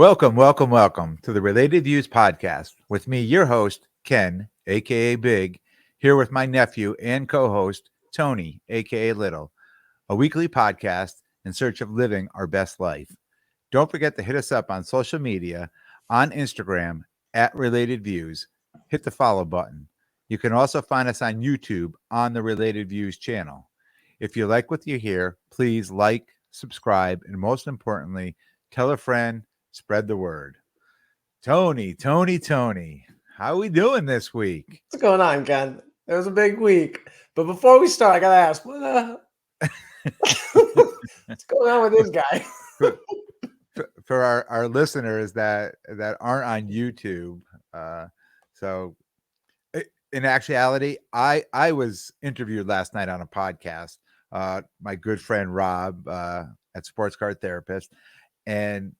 Welcome to the Related Views podcast with me, your host, Ken, aka Big, here with my nephew and co host, Tony, aka Little, a weekly podcast in search of living our best life. Don't forget to hit us up on social media on Instagram at Related Views. Hit the follow button. You can also find us on YouTube on the Related Views channel. If you like what you hear, please like, subscribe, and most importantly, tell a friend, spread the word. Tony, how we doing this week? What's going on, Ken? It was a big week. But before we start, I gotta ask, what's going on with this guy? For our listeners that aren't on YouTube, so in actuality, I was interviewed last night on a podcast. My good friend Rob at Sports Card Therapist, and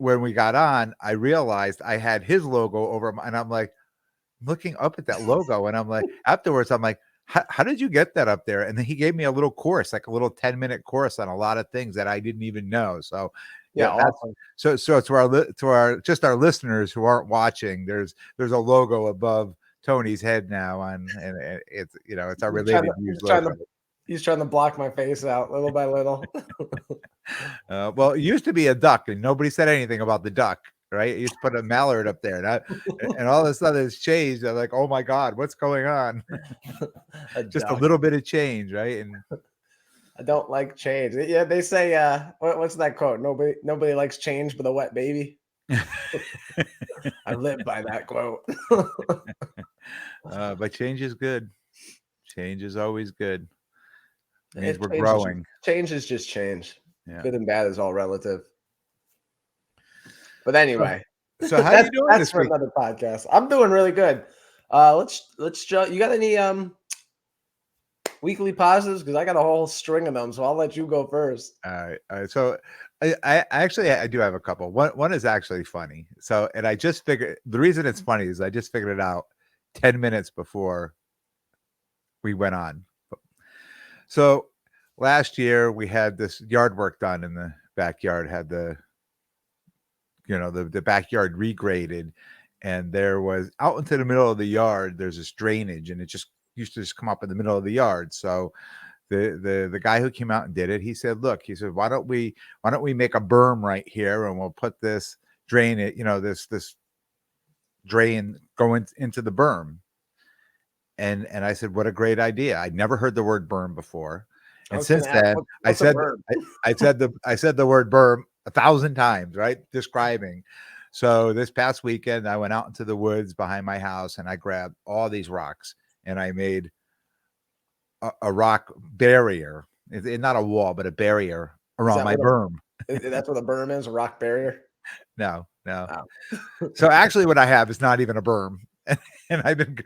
when we got on, I realized I had his logo over, and I'm like looking up at that logo, and I'm like, afterwards, I'm like, how did you get that up there? And then he gave me a little course, like a little 10-minute course on a lot of things that I didn't even know. So Yeah, that's awesome. so to our listeners who aren't watching, there's a logo above Tony's head now and it's it's our Related Views logo. He's trying to block my face out little by little. Well, it used to be a duck, and nobody said anything about the duck, right? You used to put a mallard up there, and all of a sudden it's changed. I'm like, oh my god, what's going on? Just a little bit of change, right? And I don't like change. Yeah, they say, what's that quote? Nobody likes change but a wet baby. I live by that quote. But change is good. Change is always good. It means we're Change growing. Change is just change. Yeah. Good and bad is all relative. But anyway, so how are you doing that's this for week? another podcast. I'm doing really good. Let's you got any weekly positives? Because I got a whole string of them, so I'll let you go first. All right. So I actually I do have a couple. One is actually funny. So and I just figured the reason it's funny is I just figured it out 10 minutes before we went on. So last year we had this yard work done in the backyard, had the backyard regraded, and there was out into the middle of the yard, there's this drainage, and it just used to just come up in the middle of the yard. So the guy who came out and did it, he said, why don't we make a berm right here, and we'll put this drain this drain going into the berm. And I said, what a great idea. I'd never heard the word berm before. And since then, I said the word berm 1,000 times, right? Describing. So this past weekend, I went out into the woods behind my house and I grabbed all these rocks and I made a rock barrier. It's not a wall, but a barrier around my berm. That's what a berm is, a rock barrier? No. Oh. So actually what I have is not even a berm. And I've been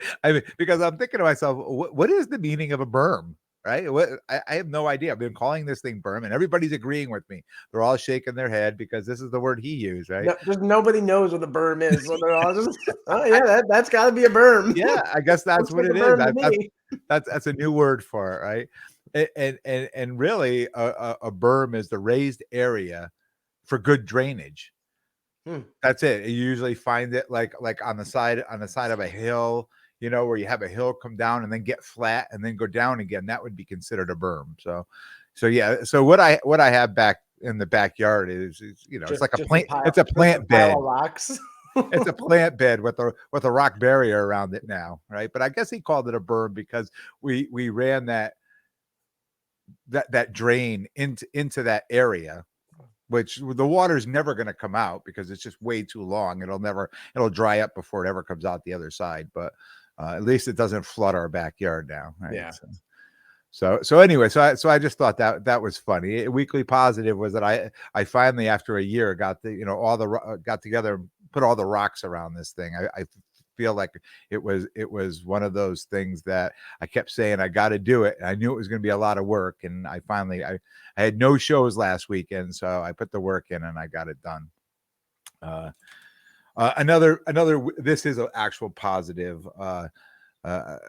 because I'm thinking to myself, what is the meaning of a berm? Right? I have no idea. I've been calling this thing berm, and everybody's agreeing with me. They're all shaking their head because this is the word he used, right? Just nobody knows what a berm is, so they're all just, oh yeah, that's got to be a berm. Yeah, I guess that's what it is. That's a new word for it, right? And really, a berm is the raised area for good drainage. That's it. You usually find it like on the side of a hill, where you have a hill come down and then get flat and then go down again. That would be considered a berm. So yeah. So what I have back in the backyard is it's like a plant. It's a plant bed. Rocks. It's a plant bed with a rock barrier around it now, right? But I guess he called it a berm because we ran that drain into that area, which the water's never going to come out because it's just way too long. It'll dry up before it ever comes out the other side. But at least it doesn't flood our backyard now. Right? Yeah. So anyway, so I just thought that was funny. A weekly positive was that I finally, after a year, got got together and put all the rocks around this thing. I feel like it was one of those things that I kept saying I got to do it, and I knew it was going to be a lot of work, and I finally I had no shows last weekend, so I put the work in and I got it done. Another this is an actual positive. A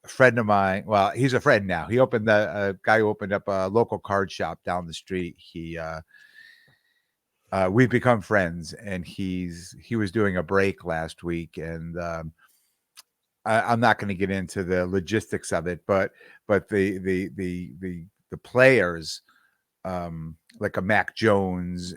friend of mine, well, he's a friend now. He opened a guy who opened up a local card shop down the street. we've become friends, and he was doing a break last week, and I'm not going to get into the logistics of it, but the players, like a Mac Jones,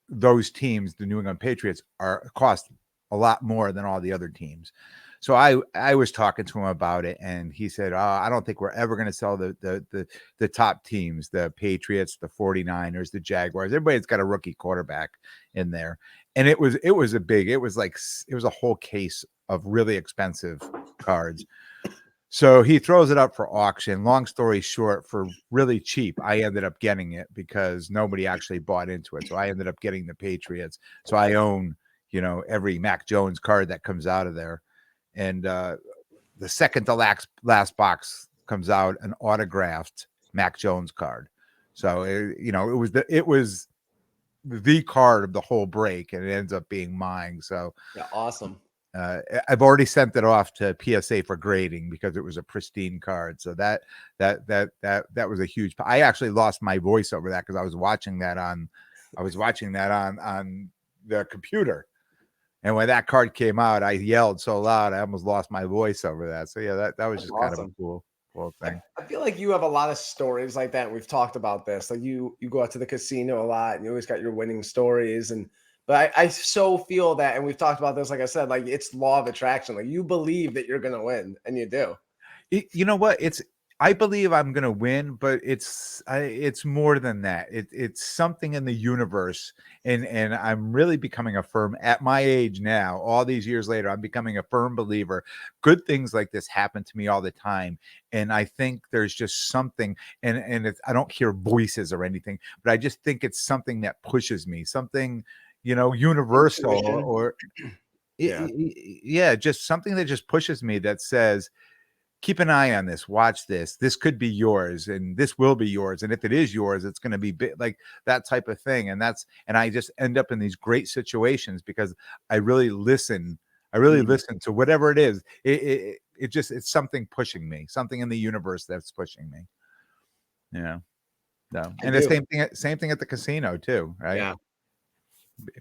those teams, the New England Patriots, are cost a lot more than all the other teams. So I was talking to him about it, and he said, I don't think we're ever going to sell the top teams, the Patriots, the 49ers, the Jaguars. Everybody's got a rookie quarterback in there. And it was it was like it was a whole case of really expensive cards. So he throws it up for auction. Long story short, for really cheap, I ended up getting it because nobody actually bought into it. So I ended up getting the Patriots. So I own, every Mac Jones card that comes out of there. And the second to last box comes out an autographed Mac Jones card. So it was the card of the whole break, and it ends up being mine. So Yeah, awesome. I've already sent it off to PSA for grading because it was a pristine card. So that was a huge. I actually lost my voice over that because I was watching that on the computer, and when that card came out, I yelled so loud I almost lost my voice over that. So yeah, that was That's just kind of a awesome. cool I, thing. I feel like you have a lot of stories like that. And we've talked about this. Like you go out to the casino a lot and you always got your winning stories. And but I so feel that, and we've talked about this, like I said, like it's law of attraction. Like you believe that you're gonna win and you do. You know what? I believe I'm gonna win, but it's more than that. It's something in the universe, and I'm really becoming a firm at my age now. All these years later, I'm becoming a firm believer. Good things like this happen to me all the time, and I think there's just something. And I don't hear voices or anything, but I just think it's something that pushes me, something universal, Intuition. or Yeah. yeah, just something that just pushes me that says, keep an eye on this, watch this, this could be yours, and this will be yours, and if it is yours, it's going to be like that type of thing. And I just end up in these great situations because I really listen. I really Mm, listen to whatever it is. It's something pushing me, something in the universe that's pushing me. Yeah. No. I And the do. same thing at the casino too, right? Yeah.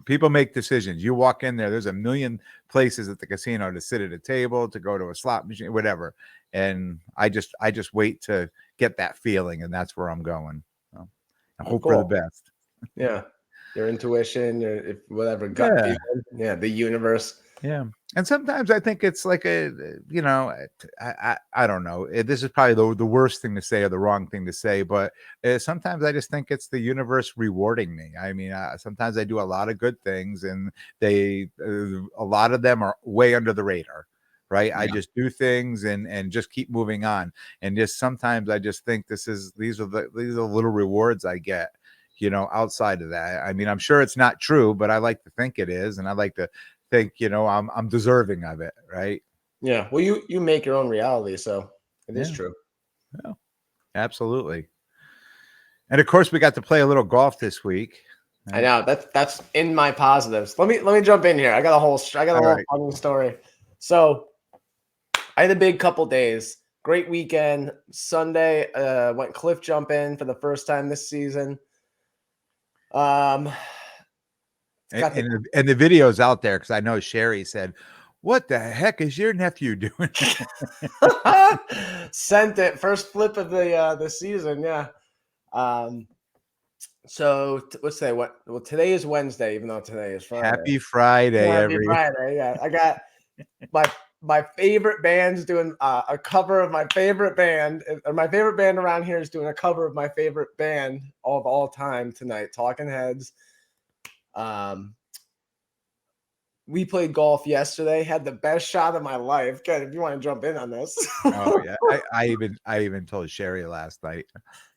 People make decisions. You walk in there, there's a million places at the casino to sit at a table, to go to a slot machine, whatever. And I just wait to get that feeling, and that's where I'm going. So, I Oh, hope for the cool. best. Yeah. Your intuition, your if whatever gut Yeah. feeling. Yeah. The universe. Yeah. And sometimes I think it's like I don't know. This is probably the worst thing to say or the wrong thing to say, but sometimes I just think it's the universe rewarding me. I mean, sometimes I do a lot of good things, and a lot of them are way under the radar, right? I Yeah. just do things and just keep moving on. And just sometimes I just think these are the little rewards I get, outside of that. I mean, I'm sure it's not true, but I like to think it is, and I like to think, I'm deserving of it, right? Yeah. Well, you make your own reality, so it is Yeah, true. yeah, absolutely. And of course, we got to play a little golf this week, I right? know that's in my positives. Let me jump in here. I got a All whole right. funny story. So I had a big couple days. Great weekend. Sunday, went cliff jumping for the first time this season. Um, And got the the video's out there because I know Sherry said, "What the heck is your nephew doing?" sent it first flip of the season. Yeah. Um, so what's today? What? Well, today is Wednesday, even though today is Friday. Happy Friday, Happy every Friday. Yeah, I got my my favorite band's doing a cover of my favorite band. Or my favorite band around here is doing a cover of my favorite band of all time tonight. Talking Heads. Um, we played golf yesterday. Had the best shot of my life. Good, if you want to jump in on this. Oh yeah, I even told Sherry last night.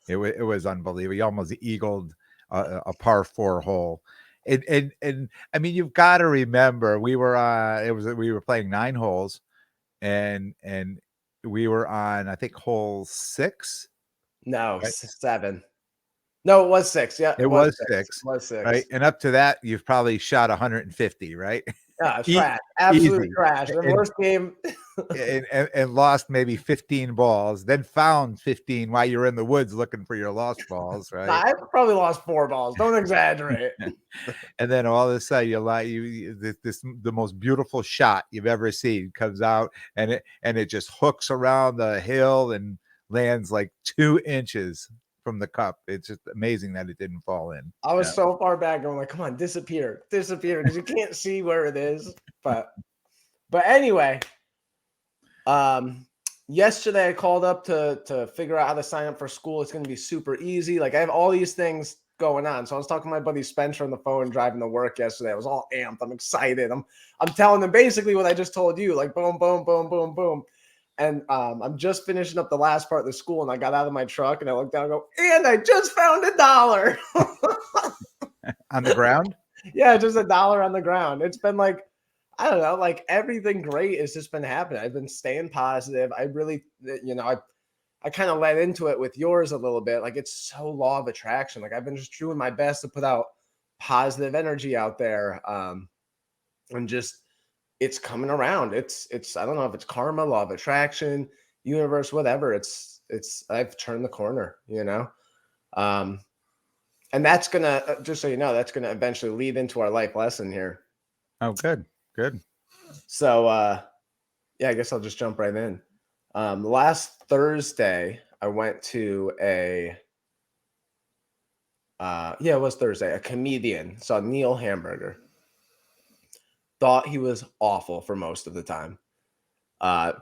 It was unbelievable. He almost eagled a par four hole. And I mean, you've got to remember we were playing 9 holes, and we were on, I think, hole 6, No, right? 7. No, it was 6. Yeah, it It was was 6. It 6, was right? 6. And up to that, you've probably shot 150, right? E Trash, absolute easy. trash. The And worst game. and lost maybe 15 balls, then found 15 while you're in the woods looking for your lost balls, Nah, right? I probably lost 4 balls. Don't exaggerate. And then all of a sudden this the most beautiful shot you've ever seen comes out, and it just hooks around the hill and lands like 2 inches from the cup. It's just amazing that it didn't fall in. I was Yeah. so far back going like, come on, disappear, disappear, because you can't see where it is. But anyway, um, yesterday I called up to figure out how to sign up for school. It's gonna be super easy. Like I have all these things going on. So I was talking to my buddy Spencer on the phone driving to work yesterday. I was all amped. I'm excited. I'm telling them basically what I just told you, like boom, boom, boom, boom, boom. And I'm just finishing up the last part of the school, and I got out of my truck and I looked down and go, and I just found $1. On the ground? Yeah, just $1 on the ground. It's been like, I don't know, like everything great has just been happening. I've been staying positive. I really, I kind of led into it with yours a little bit. Like it's so law of attraction. Like I've been just doing my best to put out positive energy out there. And just it's coming around. It's I don't know if it's karma, law of attraction, universe, whatever. It's I've turned the corner, Um, and that's gonna just so you know, that's gonna eventually lead into our life lesson here. Oh, good. Good. So yeah, I guess I'll just jump right in. Last Thursday, I went to it was Thursday, a comedian, saw Neil Hamburger. Thought he was awful for most of the time.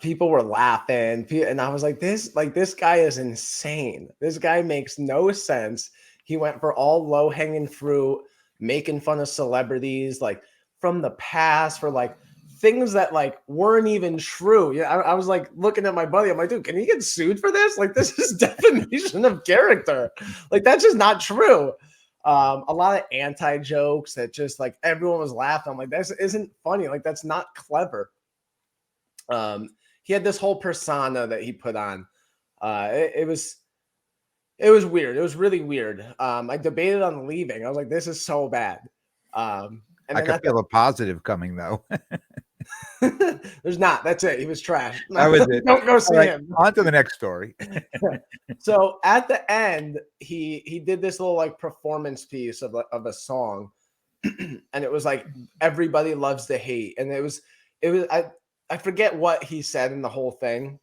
People were laughing, and I was like this guy is insane. This guy makes no sense. He went for all low hanging fruit, making fun of celebrities like from the past for like things that like weren't even true. Yeah, I was like looking at my buddy. I'm like, dude, can he get sued for this? Like, this is defamation of character. Like, that's just not true. A lot of anti jokes that just like everyone was laughing. I'm like, this isn't funny. Like, that's not clever. He had this whole persona that he put on. It was weird. It was really weird. I debated on leaving. I was like, this is so bad. And I then could feel a positive coming though. there's not. That's it. He was trash. That was it. Don't go All see right, him. on to the next story. So at the end, he did this little like performance piece of a song, and it was like everybody loves to hate, and it was I forget what he said in the whole thing,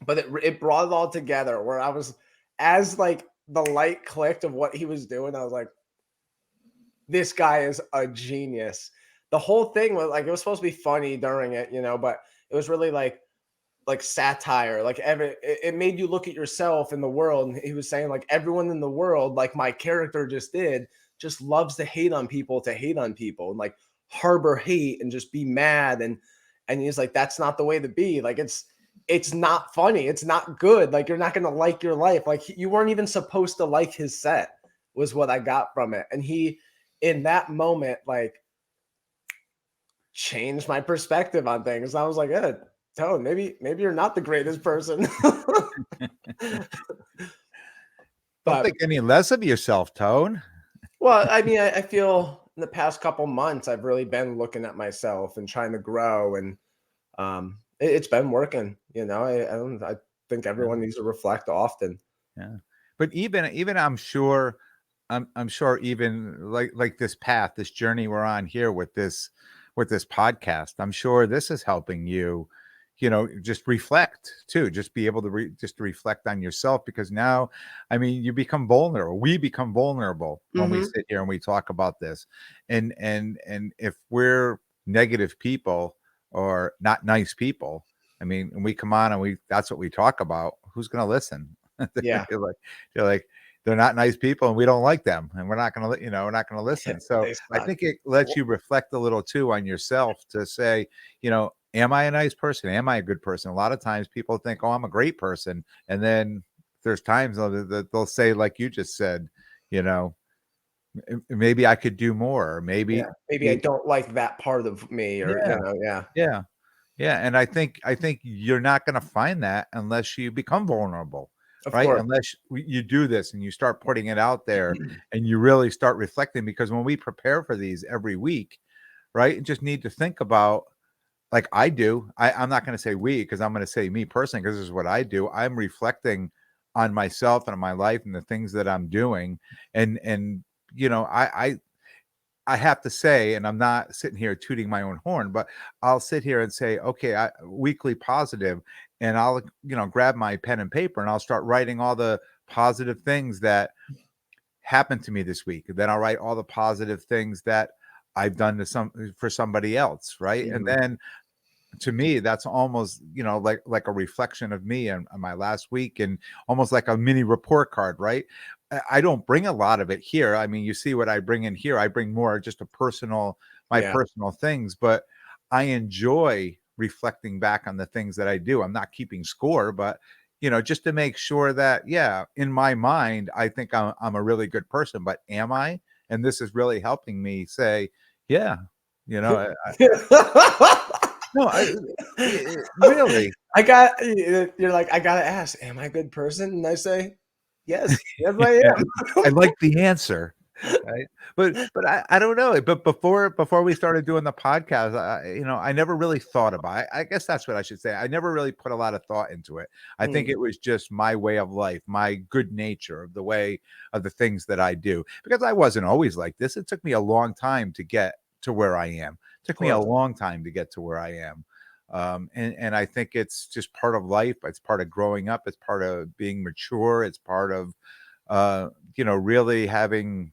but it brought it all together. Where I was as like the light clicked of what he was doing, I was like, this guy is a genius. The whole thing was like it was supposed to be funny during it, but it was really like satire. Like it made you look at yourself in the world. And he was saying like everyone in the world, like my character just did, just loves to hate on people and like harbor hate and just be mad. And he's like, that's not the way to be. Like it's not funny. It's not good. Like you're not gonna like your life. Like you weren't even supposed to like his set, was what I got from it. And he in that moment, like changed my perspective on things. I was like, yeah, Tone, maybe you're not the greatest person. Don't But think any less of yourself, Tone. well, I mean, I feel in the past couple months I've really been looking at myself and trying to grow, and it's been working. I think Yeah. everyone needs to reflect often. Yeah. But even I'm sure even like this path, this journey we're on here with this podcast, I'm sure this is helping you, just reflect too, just be able to just to reflect on yourself, because now, I mean, you become vulnerable. We become vulnerable when we Mm-hmm. sit here and we talk about this. And if we're negative people or not nice people, I mean, and we come on and that's what we talk about, who's going to listen? Yeah, They're like they're not nice people and we don't like them and we're not going to we're not going to listen. So they I suck. think it lets you reflect a little too on yourself to say, am I a nice person? Am I a good person? A lot of times people think, oh, I'm a great person, and then there's times that they'll say, like you just said, you know maybe I could do more, or Yeah, maybe maybe I don't like that part of me, or yeah, yeah, yeah, yeah. And I think you're not going to find that unless you become vulnerable, of right? course. Unless you do this and you start putting it out there and you really start reflecting. Because when we prepare for these every week, right? And just need to think about, like I do. I'm not going to say we, because I'm going to say me personally, because this is what I do. I'm reflecting on myself and on my life and the things that I'm doing. And I have to say, and I'm not sitting here tooting my own horn, but I'll sit here and say, okay, weekly positive, and I'll, grab my pen and paper and I'll start writing all the positive things that happened to me this week. Then I'll write all the positive things that I've done for somebody else, right? And Mhm. then to me, that's almost, like a reflection of me and my last week, and almost like a mini report card, right? I don't bring a lot of it here. I mean, you see what I bring in here. I bring more just my Yeah. personal things, but I enjoy reflecting back on the things that I do. I'm not keeping score, but just to make sure that, yeah, in my mind, I think I'm a really good person, but am I? And this is really helping me say, yeah, you know, I, no, really. I got you're like, I gotta ask, am I a good person? And I say, yes, yes, I Yeah, am. I like the answer, right? But I don't know. But before we started doing the podcast, I never really thought about it. I guess that's what I should say. I never really put a lot of thought into it. I think Mm, it was just my way of life, my good nature of the way of the things that I do. Because I wasn't always like this. It took me a long time to get to where I am. It of took me a course. long time to get to where I am. And I think it's just part of life. It's part of growing up. It's part of being mature. It's part of uh, really having,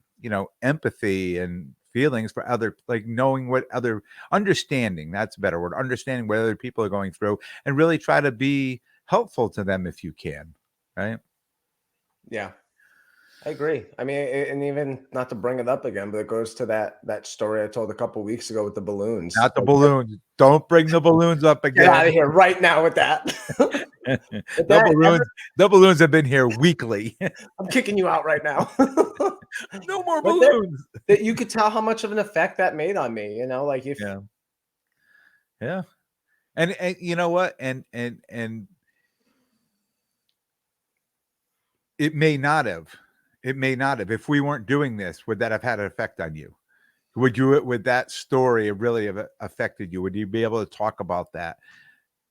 empathy and feelings for other, like knowing what other, understanding, that's a better word, understanding what other people are going through, and really try to be helpful to them if you can, right? Yeah. I agree. I mean, and even not to bring it up again, but it goes to that story I told a couple weeks ago with the balloons. Not the Like, balloons. Don't bring the balloons up get out again. of here right now with that. With The that, balloons, the balloons have been here weekly. I'm kicking you out right now. No more But that balloons. that you could tell how much of an effect that made on me, like if Yeah. Yeah. And you know what? And it may not have. It may not have. If we weren't doing this, would that have had an effect on you? Would that story really have affected you? Would you be able to talk about that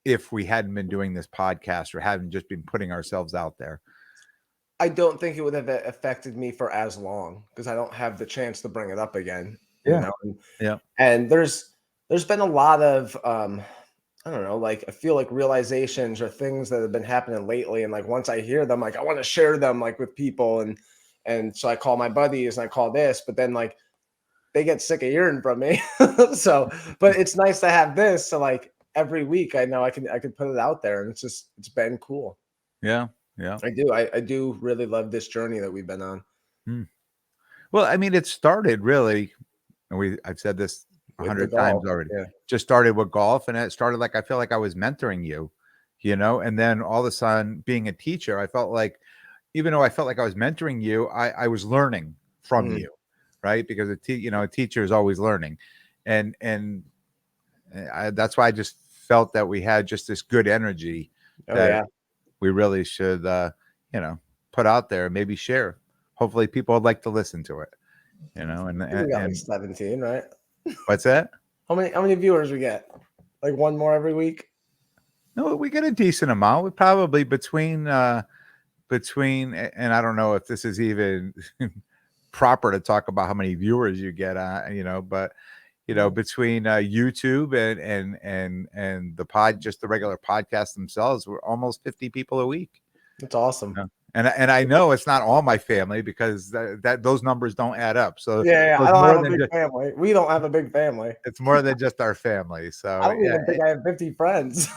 if we hadn't been doing this podcast or hadn't just been putting ourselves out there? I don't think it would have affected me for as long because I don't have the chance to bring it up again, Yeah. and Yeah. there's been a lot of I don't know, like I feel like realizations or things that have been happening lately, and like once I hear them, like I want to share them like with people, and so I call my buddies and I call this, but then like they get sick of hearing from me. So, but it's nice to have this. So like every week, I know I can put it out there, and it's been cool. Yeah. Yeah. I do really love this journey that we've been on Hmm. Well, I mean, it started really, and I've said this a with the hundred times golf. already. Yeah. Just started with golf, and it started like I feel like I was mentoring you, and then all of a sudden, being a teacher, I felt like, even though I felt like I was mentoring you, I was learning from Mhm. you, right? Because a teacher is always learning, and that's why I just felt that we had just this good energy Oh that yeah. we really should, you know, put out there and maybe share. Hopefully, people would like to listen to it, and I think we got like and 17, right? what's that? How many viewers we get? Like one more every week? No, we get a decent amount. We probably and I don't know if this is even proper to talk about how many viewers you get, but Mhm. between YouTube and the just the regular podcast themselves, we're almost 50 people a week. That's awesome. Yeah. And I know it's not all my family, because that those numbers don't add up. So, Yeah, yeah. so I it's don't have more a than big just family. We don't have a big family. our family. I So don't yeah, even think I have 50 friends.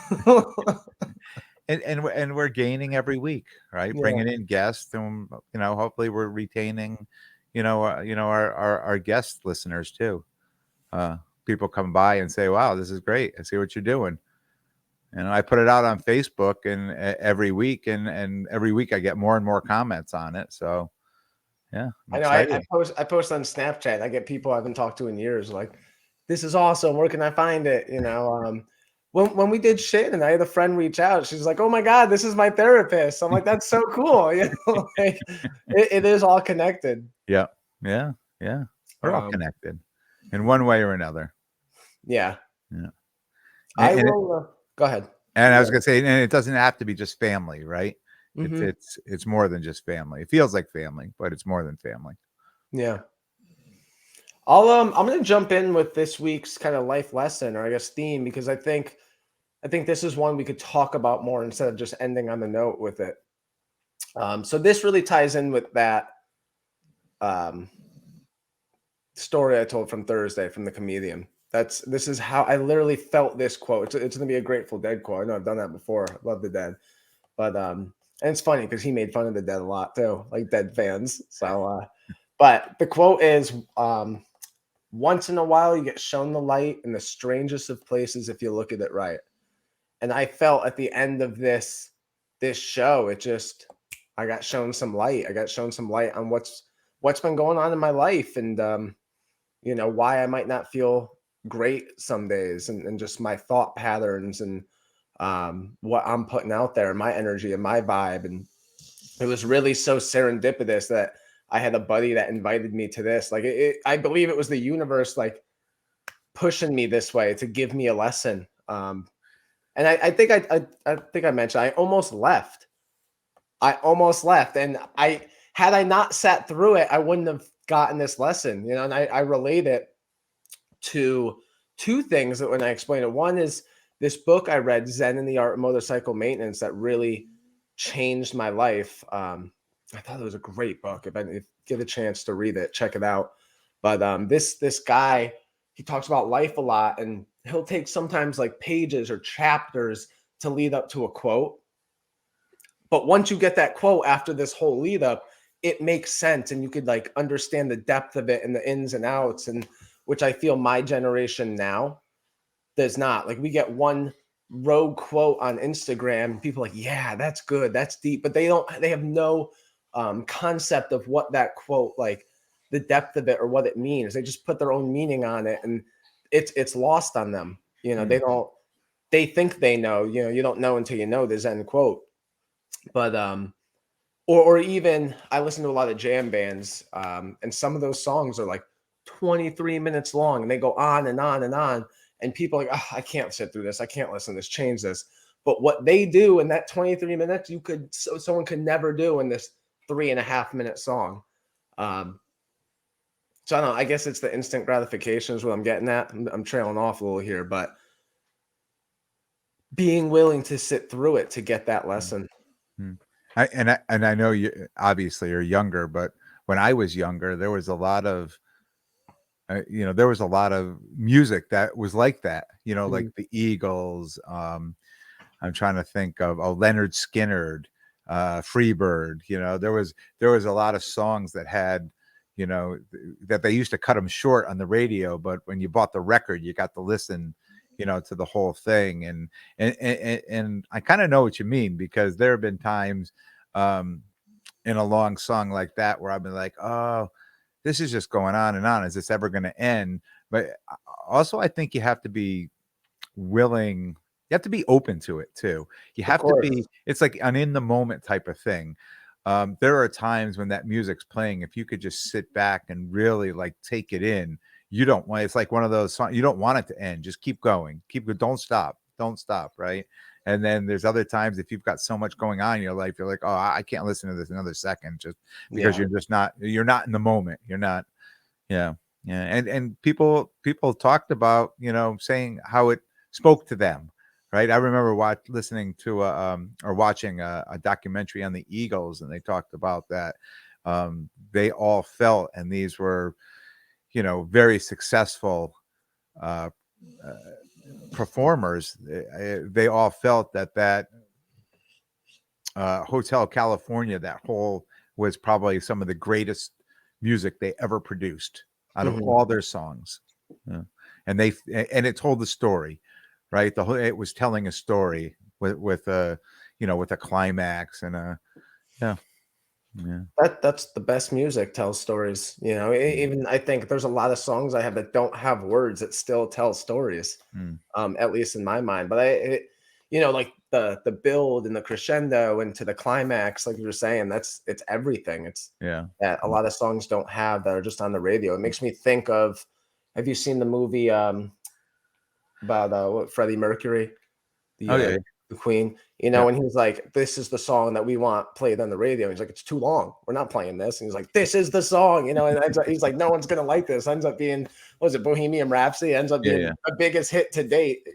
and we're gaining every week, right? Yeah. Bringing in guests, and hopefully we're retaining, our guest listeners too. Uh, People come by and say, "Wow, this is great. I see what you're doing." And I put it out on Facebook, and every week, and every week I get more and more comments on it. So yeah, I'm I know I excited. post on Snapchat. I get people I haven't talked to in years like, "This is awesome. Where can I find it?" When we did shit and I had a friend reach out, she's like, "Oh my God, this is my therapist." I'm like, "That's so cool." Like it is all connected. Yeah, yeah, yeah. We're all Um, connected in one way or another. Yeah. Yeah. I And will. Go ahead. And I was Yeah. gonna say, and it doesn't have to be just family, right? It's Hmm. it's it's more than just family. It feels like family, but it's more than family. Yeah. I'm gonna jump in with this week's kind of life lesson, or I guess theme, because I think this is one we could talk about more instead of just ending on the note with it. So this really ties in with that um, story I told from Thursday from the comedian. This is how I literally felt this quote. It's gonna be a Grateful Dead quote. I know I've done that before. I love the Dead, but and it's funny because he made fun of the Dead a lot too, like Dead fans. So, but the quote is, "Once in a while, you get shown the light in the strangest of places if you look at it right." And I felt at the end of this show, it just I got shown some light. I got shown some light on what's been going on in my life, and why I might not feel great some days, and just my thought patterns, and what I'm putting out there, my energy and my vibe. And it was really so serendipitous that I had a buddy that invited me to this. Like I believe it was the universe like pushing me this way to give me a lesson. And I think I mentioned I almost left. I almost left, and I had I not sat through it, I wouldn't have gotten this lesson. And I relate it to two things that when I explain it. One is this book I read, Zen and the Art of Motorcycle Maintenance, that really changed my life. I thought it was a great book. If you get a chance to read it, check it out. But this guy, he talks about life a lot, and he'll take sometimes like pages or chapters to lead up to a quote. But once you get that quote after this whole lead up, it makes sense, and you could like understand the depth of it and the ins and outs, and which I feel my generation now does not. Like we get one rogue quote on Instagram, people are like, yeah, that's good, that's deep, but they have no concept of what that quote, like the depth of it or what it means. They just put their own meaning on it, and it's lost on them. Mm, They think they know. You don't know until you know the Zen quote. But or even I listen to a lot of jam bands, and some of those songs are like 23 minutes long, and they go on and on and on. And people are like, oh, I can't sit through this. I can't listen to this. Change this. But what they do in that 23 minutes, someone could never do in this 3.5 minute song. Um, so I don't know. I guess it's the instant gratification is what I'm getting at. I'm trailing off a little here, but being willing to sit through it to get that mm, lesson. mm. I know you obviously are younger, but when I was younger, there was a lot of there was a lot of music that was like that. Like Mhm. the Eagles. I'm trying to think of Leonard Skinner, Freebird. There was a lot of songs that had, that they used to cut them short on the radio, but when you bought the record, you got to listen, to the whole thing. And I kind of know what you mean, because there have been times um, in a long song like that where I've been like, oh, this is just going on and on. Is this ever going to end? But also, I think you have to be willing, you have to be open to it too. You Of have to course. be, it's like an in the moment type of thing. There are times when that music's playing, if you could just sit back and really like take it in, you don't want, it's like one of those songs, you don't want it to end. Just keep going, don't stop, right? And then there's other times, if you've got so much going on in your life, you're like, oh, I can't listen to this another second, just because Yeah. you're not in the moment. You're not, yeah, yeah. And people talked about, saying how it spoke to them, right? I remember listening to or watching a documentary on the Eagles, and they talked about that. They all felt, and these were, very successful uh, uh, performers. They all felt that Hotel California, that whole, was probably some of the greatest music they ever produced out of Mhm. all their songs. Yeah. And it told the story, right? It was telling a story with a, with a climax and a, yeah, yeah, That's the best music tells stories. mm, Even I think there's a lot of songs I have that don't have words that still tell stories. mm, At least in my mind. But like the build and the crescendo and to the climax, like you were saying, it's everything. It's yeah. that a lot of songs don't have that are just on the radio. It makes me think of, have you seen the movie about Freddie Mercury, Oh, yeah. the Queen. Yeah. And he's like, "This is the song that we want played on the radio." He's like, "It's too long. We're not playing this." And he's like, "This is the song," and he's like, "No one's gonna like this." Ends up being, what was it, Bohemian Rhapsody? Ends up Yeah. being Yeah. the biggest hit to date.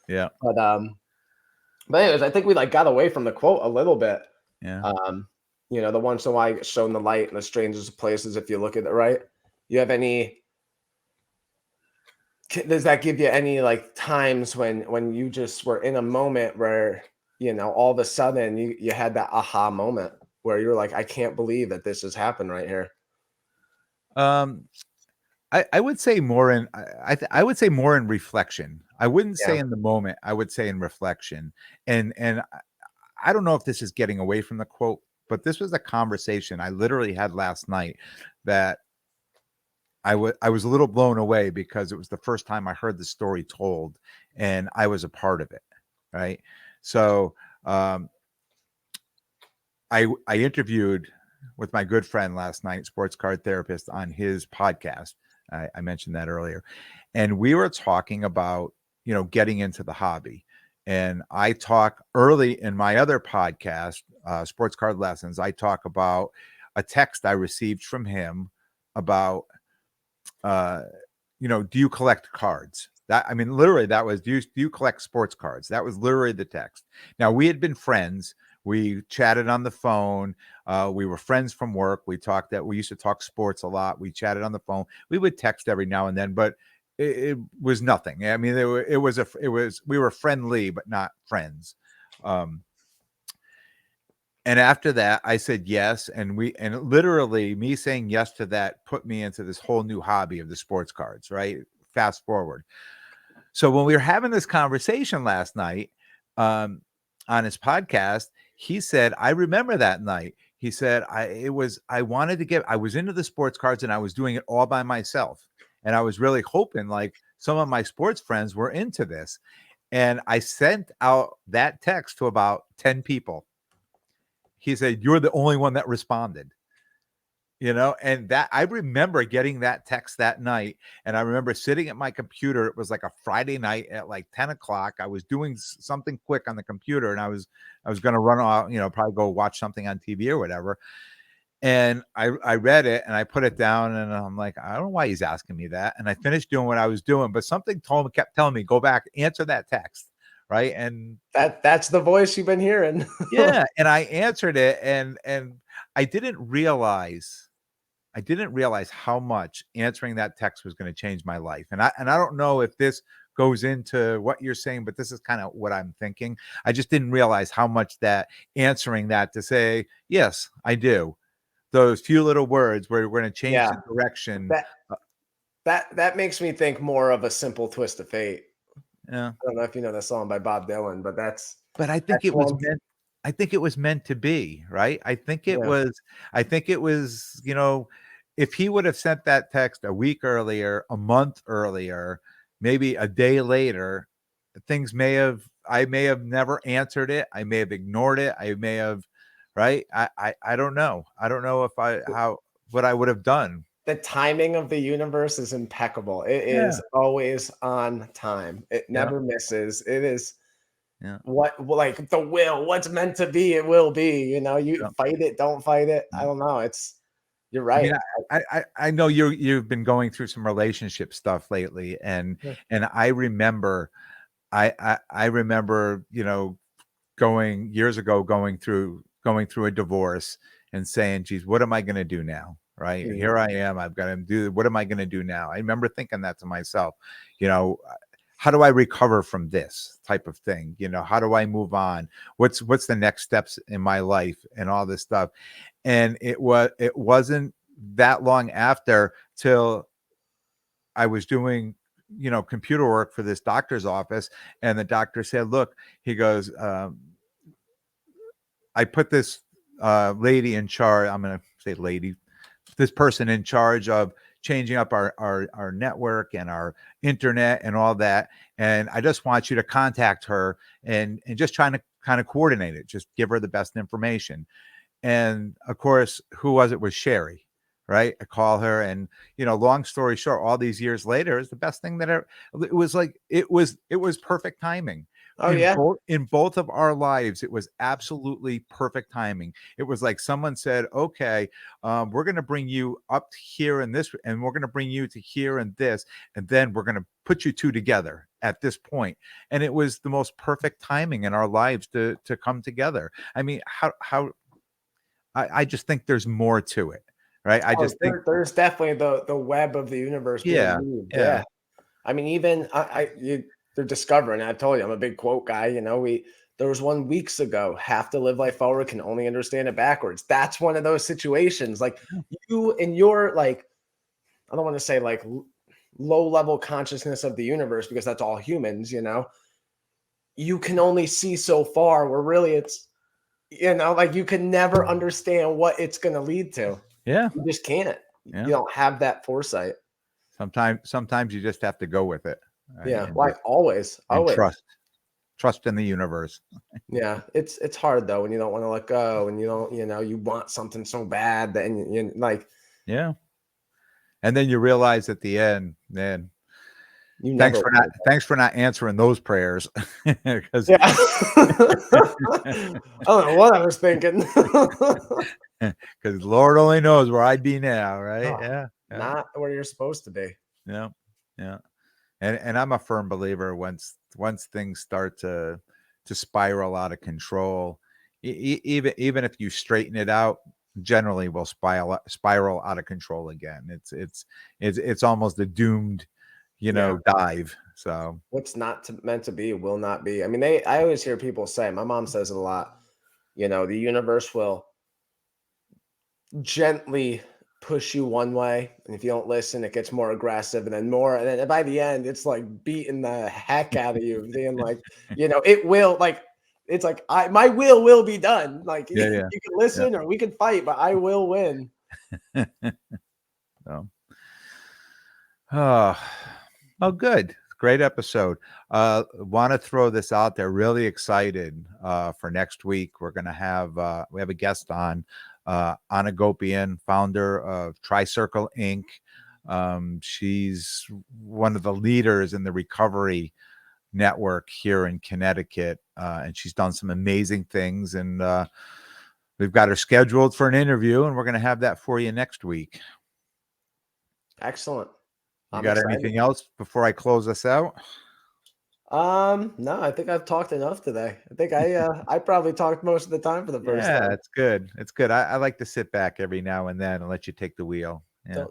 Yeah. But anyways, I think we like got away from the quote a little bit. Yeah. Um, the once in a while shown the light in the strangest of places if you look at it right. You have any Does that give you any like times when you just were in a moment where, all of a sudden you had that aha moment where you're like, I can't believe that this has happened right here. Um, I would say more in I would say more in reflection. I wouldn't say Yeah. in the moment. I would say in reflection. And I don't know if this is getting away from the quote, but this was a conversation I literally had last night that I was a little blown away because it was the first time I heard the story told, and I was a part of it, right? So, um, I interviewed with my good friend last night, sports card therapist, on his podcast. I mentioned that earlier, and we were talking about getting into the hobby. And I talk early in my other podcast, Sports Card Lessons. I talk about a text I received from him about uh, do you collect cards? That, I mean, literally, that was, do you collect sports cards? That was literally the text. Now, we had been friends. We chatted on the phone. We were friends from work. We used to talk sports a lot. We chatted on the phone. We would text every now and then, but it was nothing. I mean, we were friendly, but not friends. Um, and after that, I said yes, and literally me saying yes to that put me into this whole new hobby of the sports cards, right? Fast forward. So when we were having this conversation last night, um, on his podcast, he said, "I remember that night." He said, I was into the sports cards and I was doing it all by myself. And I was really hoping like some of my sports friends were into this. And I sent out that text to about 10 people. He said, "You're the only one that responded." And that I remember getting that text that night. And I remember sitting at my computer. It was like a Friday night at like 10 o'clock. I was doing something quick on the computer, and I was going to run out, probably go watch something on TV or whatever. And I read it and I put it down, and I'm like, I don't know why he's asking me that. And I finished doing what I was doing, but something kept telling me, go back, answer that text. Right. And That's the voice you've been hearing. yeah, and I answered it, and I didn't realize how much answering that text was going to change my life. And I don't know if this goes into what you're saying, but this is kind of what I'm thinking. I just didn't realize how much that answering that to say, yes, I do. Those few little words where we're going to change Yeah. the direction. That that makes me think more of A Simple Twist of Fate. Yeah. I don't know if you know that song by Bob Dylan, but But that's one. I think it was meant to be, right? Yeah. I think it was, if he would have sent that text a week earlier, a month earlier, maybe a day later, I may have never answered it. I may have ignored it. I may have, right? I don't know. I don't know if what I would have done. The timing of the universe is impeccable. It Yeah. is always on time. It Yeah. never misses. It is Yeah. like the will, what's meant to be, it will be. You Yeah. fight it, don't fight it. I Yeah. don't know. You're I right. mean, I know you've been going through some relationship stuff lately, and Yeah. I remember I remember, going years ago, going through a divorce and saying, "Geez, what am I going to do now?" Right Mhm. here, I am. I've got to do. What am I going to do now? I remember thinking that to myself. You know, how do I recover from this type of thing? How do I move on? What's the next steps in my life and all this stuff? And it wasn't that long after till I was doing, computer work for this doctor's office, and the doctor said, "Look," he goes, "I put this lady in charge. I'm going to say lady, this person in charge of changing up our network and our internet and all that. And I just want you to contact her and just trying to kind of coordinate it. Just give her the best information." And of course, who was it? Was Sherry, right? I call her, and long story short, all these years later, is the best thing that ever. It was like it was perfect timing Oh yeah. in both of our lives. It was absolutely perfect timing. It was like someone said, "Okay, we're going to bring you up here in this, and we're going to bring you to here and this, and then we're going to put you two together at this point." And it was the most perfect timing in our lives to come together. I mean, how I just think there's more to it, right? I Oh, just think, there's definitely the web of the universe being yeah, moved. yeah, Yeah. I mean, even they're discovering. I told you, I'm a big quote guy. There was one weeks ago. Have to live life forward, can only understand it backwards. That's one of those situations. Like you and your like, I don't want to say like low level consciousness of the universe because that's all humans. You can only see so far. Where really it's like you can never understand what it's going to lead to. yeah, You just can't. yeah. You don't have that foresight. Sometimes you just have to go with it, right? Yeah, And like just always, and always. trust in the universe. Yeah, it's hard though when you don't want to let go and you don't, you want something so bad that and you like Yeah. And then you realize at the end, man, you never wanted that. thanks for not answering those prayers, because Yeah. I don't know what I was thinking. Lord only knows where I'd be now, right? Oh, Yeah, yeah, not where you're supposed to be. yeah, yeah. And I'm a firm believer, once things start to spiral out of control, even if you straighten it out, generally will spiral out of control again. It's almost a doomed, Yeah. dive. So What's not meant to be will not be. I mean, I always hear people say, my mom says it a lot, the universe will gently push you one way, and if you don't listen it gets more aggressive and then more, and then by the end it's like beating the heck out of you, being like, it will like, it's like my will be done, like you yeah, yeah, can listen or we can fight but I will win. yeah. So, oh, oh, good. Great episode. Want to throw this out there. Really excited for next week. We have a guest on, Anna Gopian, founder of Tricircle Inc. She's one of the leaders in the recovery network here in Connecticut, and she's done some amazing things. And we've got her scheduled for an interview, and we're going to have that for you next week. Excellent. You I'm got excited. anything else before I close us out? No, I think I've talked enough today. I think I probably talked most of the time for the first Yeah, time. it's good. It's good. I like to sit back every now and then and let you take the wheel. Yeah.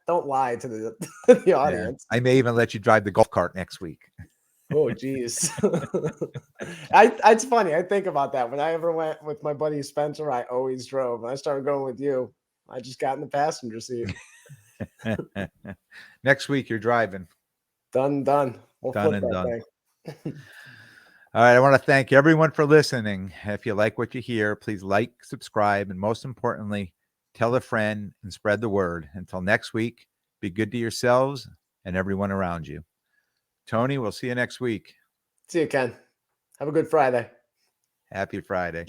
Don't lie to the the Yeah. audience. I may even let you drive the golf cart next week. Oh, geez. It's funny. I think about that. When I ever went with my buddy Spencer, I always drove. When I started going with you, I just got in the passenger seat. Next week you're driving. Done, done. We'll Done flip and that done. thing. All right. I want to thank everyone for listening. If you like what you hear, please like, subscribe, and most importantly, tell a friend and spread the word. Until next week, be good to yourselves and everyone around you. Tony, we'll see you next week. See you, Ken. Have a good Friday. Happy Friday.